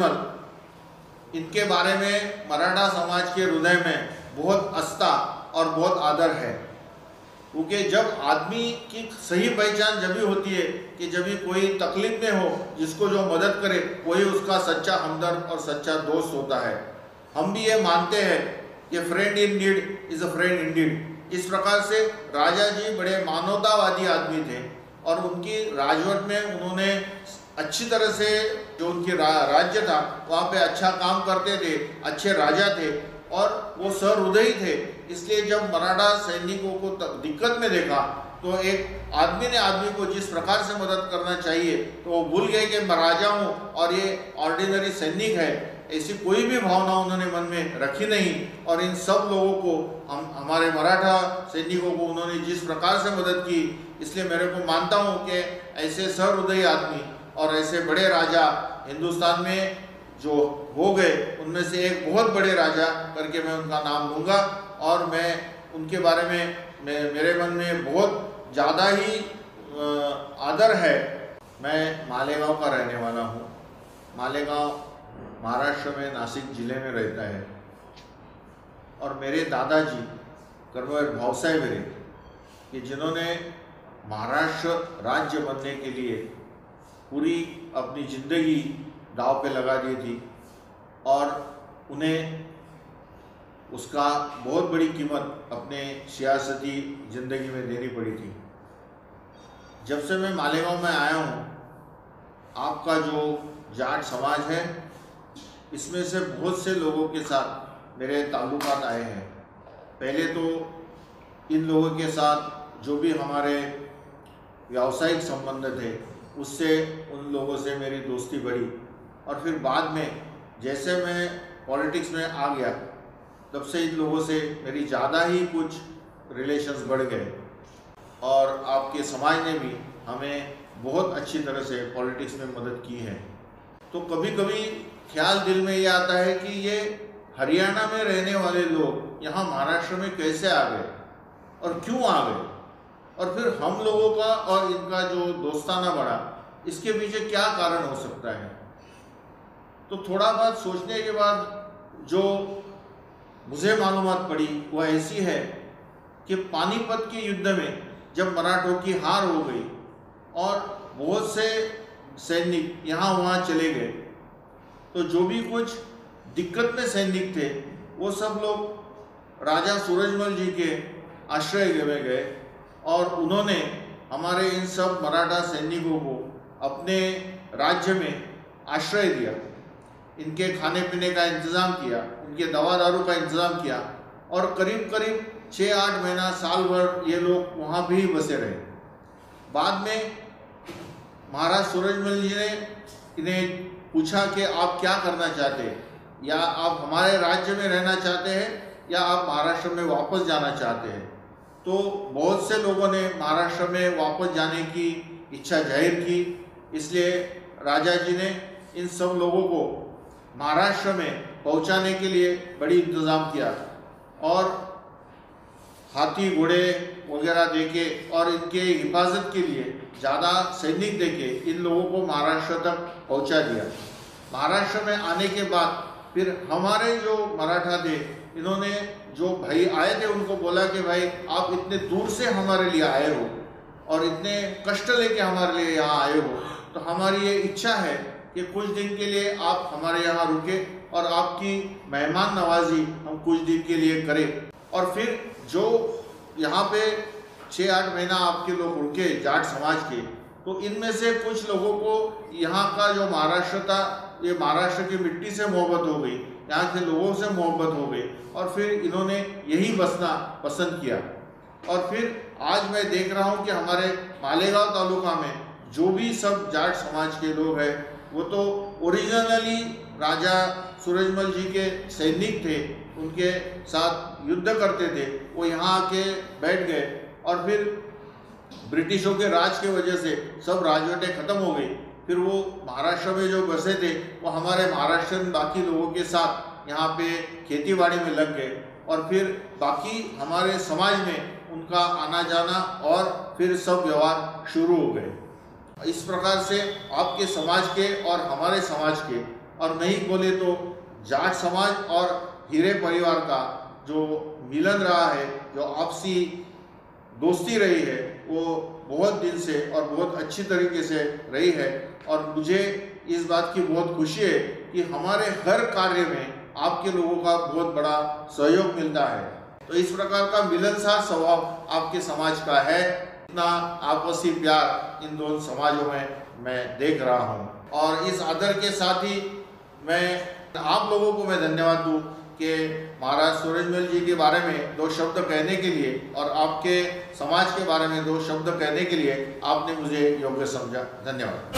सूरजमल, इनके बारे में मराठा समाज के हृदय में बहुत आस्था और बहुत आदर है। क्योंकि जब आदमी की सही पहचान जब भी होती है कि जब भी कोई तकलीफ में हो, जिसको जो मदद करे वही उसका सच्चा हमदर्द और सच्चा दोस्त होता है। हम भी ये मानते हैं कि friend in need is a friend Indeed. इस प्रकार से राजा जी बड़े मानवतावादी आदमी थे और उनकी राजवट में उन्होंने अच्छी तरह से जो उनकी राज्य था वहाँ पे अच्छा काम करते थे, अच्छे राजा थे और वो सहृदयी थे। इसलिए जब मराठा सैनिकों को दिक्कत में देखा तो एक आदमी ने आदमी को जिस प्रकार से मदद करना चाहिए तो वो भूल गए कि मैं राजा हूँ और ये ऑर्डिनरी सैनिक है। ऐसी कोई भी भावना उन्होंने मन में रखी नहीं और इन सब लोगों को हमारे मराठा सैनिकों को उन्होंने जिस प्रकार से मदद की, इसलिए मेरे को मानता हूँ कि ऐसे सहृदयी आदमी और ऐसे बड़े राजा हिंदुस्तान में जो हो गए उनमें से एक बहुत बड़े राजा करके मैं उनका नाम लूँगा और मैं उनके बारे में मेरे मन में बहुत ज़्यादा ही आदर है। मैं मालेगांव का रहने वाला हूँ। मालेगांव महाराष्ट्र में नासिक जिले में रहता है और मेरे दादाजी कर्मवीर भाऊसाहेब हिरे कि जिन्होंने महाराष्ट्र राज्य बनने के लिए पूरी अपनी ज़िंदगी दांव पे लगा दी थी और उन्हें उसका बहुत बड़ी कीमत अपने सियासती ज़िंदगी में देनी पड़ी थी। जब से मैं मालेगांव में आया हूँ, आपका जो जाट समाज है इसमें से बहुत से लोगों के साथ मेरे ताल्लुकात आए हैं। पहले तो इन लोगों के साथ जो भी हमारे व्यावसायिक संबंध थे उससे उन लोगों से मेरी दोस्ती बढ़ी और फिर बाद में जैसे मैं पॉलिटिक्स में आ गया तब से इन लोगों से मेरी ज़्यादा ही कुछ रिलेशंस बढ़ गए और आपके समाज ने भी हमें बहुत अच्छी तरह से पॉलिटिक्स में मदद की है। तो कभी कभी ख्याल दिल में ये आता है कि ये हरियाणा में रहने वाले लोग यहाँ महाराष्ट्र में कैसे आ गए और क्यों आ गए और फिर हम लोगों का और इनका जो दोस्ताना बढ़ा, इसके पीछे क्या कारण हो सकता है। तो थोड़ा बहुत सोचने के बाद जो मुझे मालूमात पड़ी वह ऐसी है कि पानीपत के युद्ध में जब मराठों की हार हो गई और बहुत से सैनिक यहाँ वहाँ चले गए तो जो भी कुछ दिक्कत में सैनिक थे वो सब लोग राजा सूरजमल जी के आश्रय में गए और उन्होंने हमारे इन सब मराठा सैनिकों को अपने राज्य में आश्रय दिया, इनके खाने पीने का इंतज़ाम किया, उनके दवा दारू का इंतज़ाम किया और करीब करीब 6-8 महीना साल भर ये लोग वहाँ भी बसे रहे। बाद में महाराज सूरजमल जी ने इन्हें पूछा कि आप क्या करना चाहते हैं, या आप हमारे राज्य में रहना चाहते हैं या आप महाराष्ट्र में वापस जाना चाहते हैं। तो बहुत से लोगों ने महाराष्ट्र में वापस जाने की इच्छा जाहिर की, इसलिए राजा जी ने इन सब लोगों को महाराष्ट्र में पहुंचाने के लिए बड़ी इंतज़ाम किया और हाथी घोड़े वगैरह देके और इनके हिफाजत के लिए ज़्यादा सैनिक देके इन लोगों को महाराष्ट्र तक पहुंचा दिया। महाराष्ट्र में आने के बाद फिर हमारे जो मराठा थे इन्होंने जो भाई आए थे उनको बोला कि भाई आप इतने दूर से हमारे लिए आए हो और इतने कष्ट लेके हमारे लिए यहाँ आए हो, तो हमारी ये इच्छा है कि कुछ दिन के लिए आप हमारे यहाँ रुके और आपकी मेहमान नवाजी हम कुछ दिन के लिए करें। और फिर जो यहाँ पे 6-8 महीना आपके लोग रुके जाट समाज के, तो इनमें से कुछ लोगों को यहाँ का जो महाराष्ट्र था, ये महाराष्ट्र की मिट्टी से मोहब्बत हो गई, यहाँ के लोगों से मोहब्बत हो गई और फिर इन्होंने यही बसना पसंद किया। और फिर आज मैं देख रहा हूँ कि हमारे मालेगांव तालुका में जो भी सब जाट समाज के लोग हैं वो तो ओरिजिनली राजा सूरजमल जी के सैनिक थे, उनके साथ युद्ध करते थे, वो यहाँ आके बैठ गए और फिर ब्रिटिशों के राज के वजह से सब राजवटें ख़त्म हो गई। फिर वो महाराष्ट्र में जो बसे थे वो हमारे महाराष्ट्र बाकी लोगों के साथ यहाँ पे खेतीबाड़ी में लग गए और फिर बाकी हमारे समाज में उनका आना जाना और फिर सब व्यवहार शुरू हो गए। इस प्रकार से आपके समाज के और हमारे समाज के और नहीं बोले तो जाट समाज और हीरे परिवार का जो मिलन रहा है, जो आपसी दोस्ती रही है, वो बहुत दिन से और बहुत अच्छी तरीके से रही है। और मुझे इस बात की बहुत खुशी है कि हमारे हर कार्य में आपके लोगों का बहुत बड़ा सहयोग मिलता है। तो इस प्रकार का मिलनसार स्वभाव आपके समाज का है। इतना आपसी प्यार इन दोनों समाजों में मैं देख रहा हूँ। और इस आदर के साथ ही मैं आप लोगों को मैं धन्यवाद दूँ कि महाराज सूरजमल जी के बारे में दो शब्द कहने के लिए और आपके समाज के बारे में दो शब्द कहने के लिए आपने मुझे योग्य समझा। धन्यवाद।